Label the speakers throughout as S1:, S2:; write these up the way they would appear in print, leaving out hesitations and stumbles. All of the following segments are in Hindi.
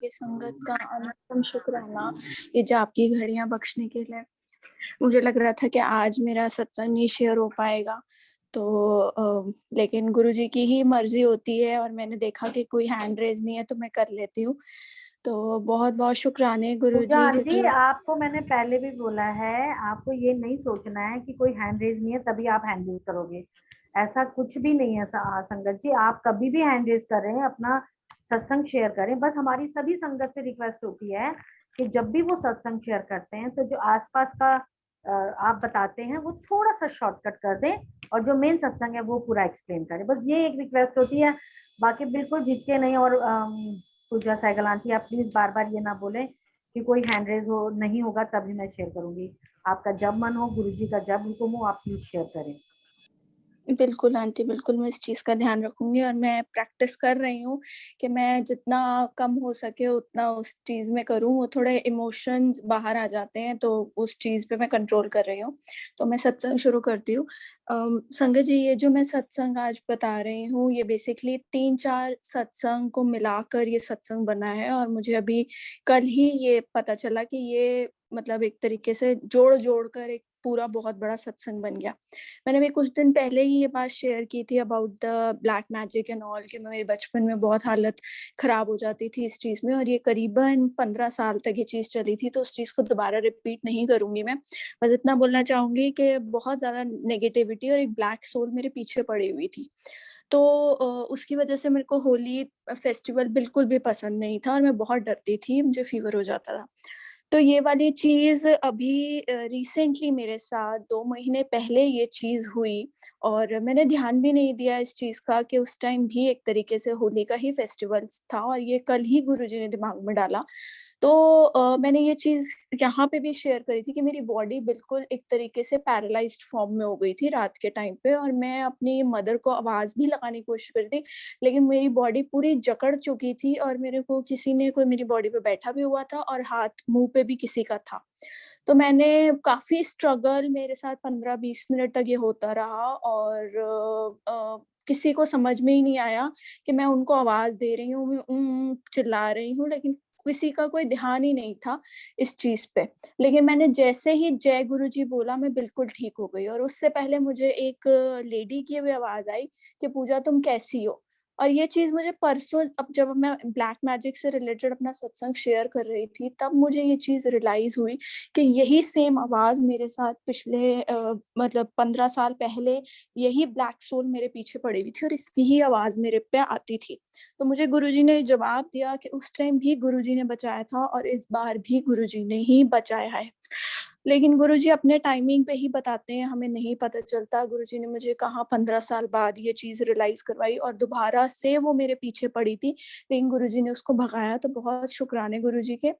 S1: आपकी संगत का अनंतम शुक्राना, ये जो आपकी घड़ियां बख्शने के लिए। मुझे लग रहा था कि आज मेरा सत्संग नहीं शेयर हो पाएगा, तो लेकिन गुरुजी की ही मर्जी होती है और मैंने देखा कि कोई हैंड रेज नहीं है तो मैं कर लेती हूँ। तो बहुत बहुत शुक्राने
S2: पूजा
S1: गुरुजी,
S2: आंटी,
S1: क्योंकि
S2: आपको मैंने पहले भी बोला है, आपको ये नहीं सोचना है कि कोई हैंड रेज नहीं है तभी आप हैंड रेज करोगे। ऐसा कुछ भी नहीं है संगत जी। आप कभी भी हैंड रेज कर रहे हैं, अपना सत्संग शेयर करें। बस हमारी सभी संगत से रिक्वेस्ट होती है कि जब भी वो सत्संग शेयर करते हैं तो जो आसपास का आप बताते हैं वो थोड़ा सा शॉर्टकट कर दें और जो मेन सत्संग है वो पूरा एक्सप्लेन करें। बस ये एक रिक्वेस्ट होती है, बाकी बिल्कुल झिझके नहीं। और पूजा सहगल आंटी, आप प्लीज बार बार ये ना बोलें कि कोई हैंड रेज हो नहीं होगा तभी मैं शेयर करूंगी। आपका जब मन हो, गुरुजी का जब हुक्म हो, आप प्लीज शेयर करें।
S1: बिल्कुल आंटी, बिल्कुल मैं इस चीज़ का ध्यान रखूंगी और मैं प्रैक्टिस कर रही हूँ कि मैं जितना कम हो सके उतना उस चीज़ में करूँ। वो थोड़े इमोशंस बाहर आ जाते हैं तो उस चीज़ पे मैं कंट्रोल कर रही हूँ। तो मैं सत्संग शुरू करती हूँ। संगत जी, ये जो मैं सत्संग आज बता रही हूँ ये बेसिकली 3-4 सत्संग को मिलाकर ये सत्संग बना है और मुझे अभी कल ही ये पता चला कि ये मतलब एक तरीके से जोड़ कर एक पूरा बहुत बड़ा सत्संग बन गया। मैंने भी कुछ दिन पहले ही ये बात शेयर की थी about the black magic and all, कि मेरे बचपन में बहुत हालत खराब हो जाती थी इस चीज़ में और ये करीबन 15 साल तक ये चीज़ चली थी, तो उस चीज़ को दोबारा रिपीट नहीं करूँगी मैं। बस इतना बोलना चाहूँगी कि बहुत ज़्यादा नेगेटिविटी और एक ब्लैक सोल मेरे पीछे पड़ी हुई थी। तो उसकी वजह से मेरे को होली फेस्टिवल बिल्कुल भी पसंद नहीं था और मैं बहुत डरती थी, मुझे फ़ीवर हो जाता था। तो ये वाली चीज़ अभी रिसेंटली मेरे साथ 2 महीने पहले ये चीज़ हुई और मैंने ध्यान भी नहीं दिया इस चीज़ का कि उस टाइम भी एक तरीके से होली का ही फेस्टिवल था और ये कल ही गुरुजी ने दिमाग में डाला। तो मैंने ये चीज़ यहाँ पे भी शेयर करी थी कि मेरी बॉडी बिल्कुल एक तरीके से पैरालाइज़्ड फॉर्म में हो गई थी रात के टाइम पे और मैं अपनी मदर को आवाज़ भी लगाने की कोशिश कर रही थी, लेकिन मेरी बॉडी पूरी जकड़ चुकी थी और मेरे को किसी ने कोई मेरी बॉडी पे बैठा भी हुआ था और हाथ मुँह पे भी किसी का था। तो मैंने काफ़ी स्ट्रगल, मेरे साथ 15-20 मिनट तक ये होता रहा और किसी को समझ में ही नहीं आया कि मैं उनको आवाज़ दे रही हूँ, मैं चिल्ला रही हूँ, लेकिन किसी का कोई ध्यान ही नहीं था इस चीज़ पे। लेकिन मैंने जैसे ही जय गुरुजी बोला मैं बिल्कुल ठीक हो गई और उससे पहले मुझे एक लेडी की भी आवाज़ आई कि पूजा तुम कैसी हो? और ये चीज़ मुझे परसों, अब जब मैं ब्लैक मैजिक से रिलेटेड अपना सत्संग शेयर कर रही थी, तब मुझे ये चीज़ रियलाइज़ हुई कि यही सेम आवाज़ मेरे साथ पिछले मतलब 15 साल पहले यही ब्लैक सोल मेरे पीछे पड़ी हुई थी और इसकी ही आवाज़ मेरे पे आती थी। तो मुझे गुरुजी ने जवाब दिया कि उस टाइम भी गुरुजी ने बचाया था और इस बार भी गुरुजी ने ही बचाया है। लेकिन गुरुजी अपने टाइमिंग पे ही बताते हैं, हमें नहीं पता चलता। गुरुजी ने मुझे कहाँ 15 साल बाद ये चीज़ रियलाइज़ करवाई और दोबारा से वो मेरे पीछे पड़ी थी, लेकिन गुरुजी ने उसको भगाया, तो बहुत शुक्राने गुरुजी के।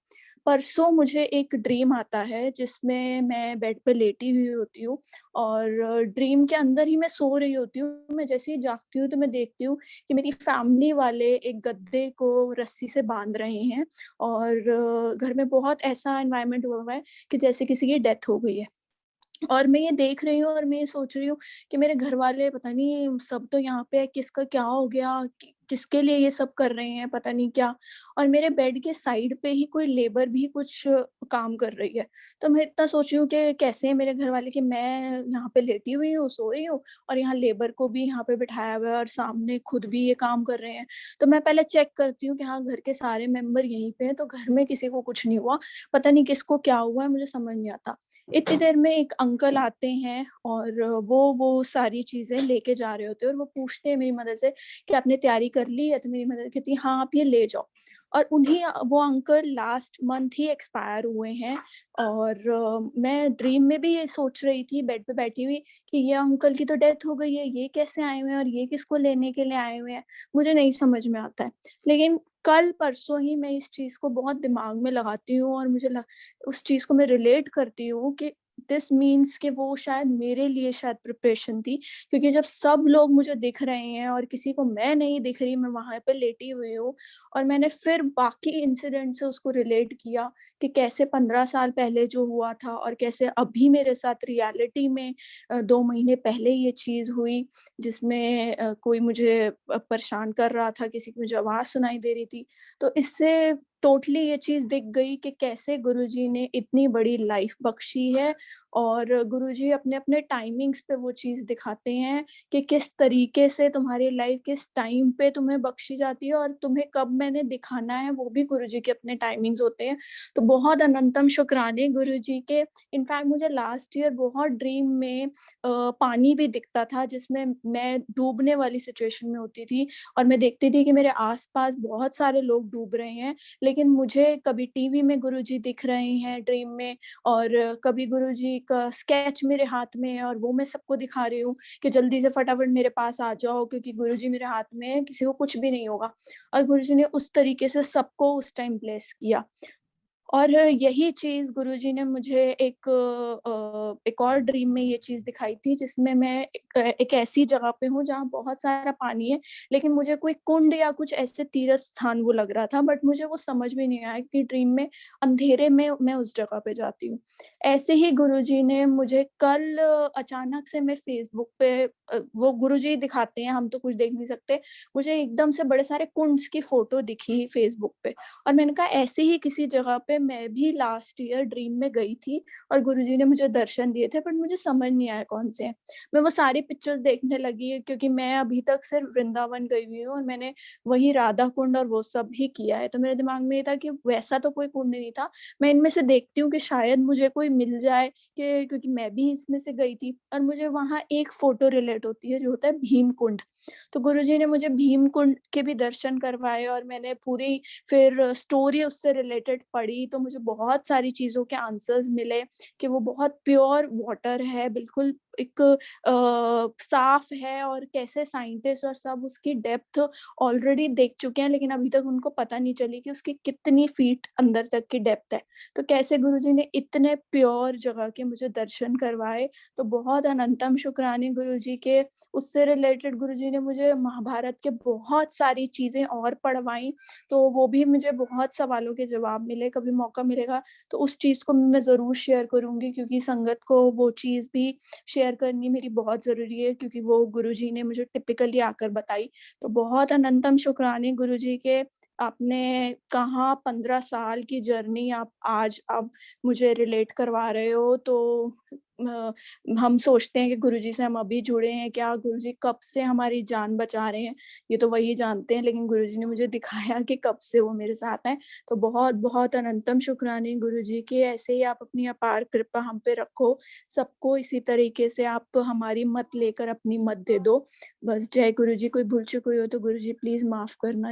S1: परसों मुझे एक ड्रीम आता है जिसमें मैं बेड पे लेटी हुई होती हूँ और ड्रीम के अंदर ही मैं सो रही होती हूँ। मैं जैसे ही जागती हूँ तो मैं देखती हूँ कि मेरी फैमिली वाले एक गद्दे को रस्सी से बाँध रहे हैं और घर में बहुत ऐसा एनवायरनमेंट हुआ हुआ है कि जैसे किसी की डेथ हो गई है। और मैं ये देख रही हूँ और मैं ये सोच रही हूँ कि मेरे घरवाले पता नहीं सब तो यहाँ पे है, किसका क्या हो गया? किसके लिए ये सब कर रहे हैं, पता नहीं क्या? और मेरे बेड के साइड पे ही कोई लेबर भी कुछ काम कर रही है। तो मैं इतना सोच रही हूँ कि कैसे हैं मेरे घरवाले, कि मैं यहाँ पे लेटी हुई हूँ, सो रही हूँ और यहाँ लेबर को भी यहाँ पे बिठाया हुआ है और सामने खुद भी ये काम कर रहे हैं। तो मैं पहले चेक करती हूँ कि हाँ, घर के सारे मेंबर यहीं पे हैं, तो घर में किसी को कुछ नहीं हुआ। पता नहीं किसको क्या हुआ है, मुझे समझ नहीं आता। इतनी देर में एक अंकल आते हैं और वो सारी चीज़ें लेके जा रहे होते हैं और वो पूछते हैं मेरी मदर से कि आपने तैयारी कर ली है? तो मेरी मदर कहती है हाँ, आप ये ले जाओ। और वो अंकल लास्ट मंथ ही एक्सपायर हुए हैं और मैं ड्रीम में भी ये सोच रही थी बेड पे बैठी हुई कि ये अंकल की तो डेथ हो गई है, ये कैसे आए हुए हैं और ये किसको लेने के लिए आए हुए हैं? मुझे नहीं समझ में आता है। लेकिन कल परसों ही मैं इस चीज़ को बहुत दिमाग में लगाती हूँ और उस चीज़ को मैं रिलेट करती हूँ कि दिस मीन्स कि वो शायद मेरे लिए शायद प्रिपरेशन थी, क्योंकि जब सब लोग मुझे दिख रहे हैं और किसी को मैं नहीं दिख रही, मैं वहाँ पे लेटी हुई हूँ और मैंने फिर बाकी इंसिडेंट से उसको रिलेट किया कि कैसे 15 साल पहले जो हुआ था और कैसे अभी मेरे साथ रियलिटी में 2 महीने पहले ये चीज़ हुई, जिसमें कोई मुझे परेशान कर रहा था, किसी की मुझे आवाज़ सुनाई दे रही थी। तो इससे टोटली ये चीज़ दिख गई कि कैसे गुरुजी ने इतनी बड़ी लाइफ बख्शी है और गुरुजी अपने-अपने टाइमिंग्स पे वो चीज़ दिखाते हैं कि किस तरीके से तुम्हारी लाइफ किस टाइम पे तुम्हें बख्शी जाती है और तुम्हें कब मैंने दिखाना है, वो भी गुरुजी के अपने टाइमिंग्स होते हैं। तो बहुत अनंतम शुक्राने गुरुजी के। इनफैक्ट मुझे लास्ट ईयर बहुत ड्रीम में पानी भी दिखता था जिसमें मैं डूबने वाली सिचुएशन में होती थी और मैं देखती थी कि मेरे आस-पास बहुत सारे लोग डूब रहे हैं, लेकिन मुझे कभी टीवी में गुरुजी दिख रहे हैं ड्रीम में और कभी गुरुजी का स्केच मेरे हाथ में है और वो मैं सबको दिखा रही हूँ कि जल्दी से फटाफट मेरे पास आ जाओ क्योंकि गुरुजी मेरे हाथ में है, किसी को कुछ भी नहीं होगा। और गुरुजी ने उस तरीके से सबको उस टाइम ब्लेस किया। और यही चीज़ गुरुजी ने मुझे एक और ड्रीम में ये चीज़ दिखाई थी जिसमें मैं एक ऐसी जगह पे हूँ जहाँ बहुत सारा पानी है, लेकिन मुझे कोई कुंड या कुछ ऐसे तीर्थ स्थान वो लग रहा था, बट मुझे वो समझ में नहीं आया कि ड्रीम में अंधेरे में मैं उस जगह पे जाती हूँ। ऐसे ही गुरुजी ने मुझे कल अचानक से मैं फ़ेसबुक पे वो गुरुजी दिखाते हैं, हम तो कुछ देख नहीं सकते। मुझे एकदम से बड़े सारे कुंड्स की फ़ोटो दिखी फ़ेसबुक पे। और मैंने कहा ऐसे ही किसी जगह पे मैं भी लास्ट ईयर ड्रीम में गई थी और गुरुजी ने मुझे दर्शन दिए थे, बट मुझे समझ नहीं आया कौन से हैं। मैं वो सारी पिक्चर्स देखने लगी क्योंकि मैं अभी तक सिर्फ वृंदावन गई हुई हूँ और मैंने वही राधा कुंड और वो सब ही किया है। तो मेरे दिमाग में ये था कि वैसा तो कोई कुंड नहीं था। मैं इनमें से देखती हूँ कि शायद मुझे कोई मिल जाए कि क्योंकि मैं भी इसमें से गई थी और मुझे वहाँ एक फ़ोटो रिलेट होती है जो होता है भीम कुंड। तो गुरुजी ने मुझे भीम कुंड के भी दर्शन करवाए और मैंने पूरी फिर स्टोरी उससे रिलेटेड पढ़ी तो मुझे बहुत सारी चीज़ों के आंसर्स मिले कि वो बहुत प्योर वाटर है, बिल्कुल एक साफ है और कैसे साइंटिस्ट और सब उसकी डेप्थ ऑलरेडी देख चुके हैं, लेकिन अभी तक उनको पता नहीं चली कि उसकी कितनी फीट अंदर तक की डेप्थ है। तो कैसे गुरुजी ने इतने प्योर जगह के मुझे दर्शन करवाए, तो बहुत अनंतम शुक्राने गुरुजी के। उससे रिलेटेड गुरुजी ने मुझे महाभारत के बहुत सारी चीज़ें और पढ़वाई, तो वो भी मुझे बहुत सवालों के जवाब मिले। कभी मौका मिलेगा तो उस चीज़ को मैं ज़रूर शेयर करूँगी क्योंकि संगत को वो चीज़ भी शेयर करनी मेरी बहुत ज़रूरी है क्योंकि वो गुरुजी ने मुझे टिपिकली आकर बताई। तो बहुत अनंतम शुक्राने गुरुजी के। आपने कहाँ 15 साल की जर्नी आप आज अब मुझे रिलेट करवा रहे हो, तो अ, हम सोचते हैं कि गुरुजी से हम अभी जुड़े हैं क्या? गुरुजी कब से हमारी जान बचा रहे हैं, ये तो वही जानते हैं, लेकिन गुरुजी ने मुझे दिखाया कि कब से वो मेरे साथ हैं। तो बहुत-बहुत अनंतम शुक्राने गुरुजी के। ऐसे ही आप अपनी अपार कृपा हम पे रखो। सबको इसी तरीके से आप हमारी मत लेकर अपनी मत दे दो। बस जय गुरुजी। कोई भूल-चूक हुई हो तो गुरुजी प्लीज़ माफ़ करना।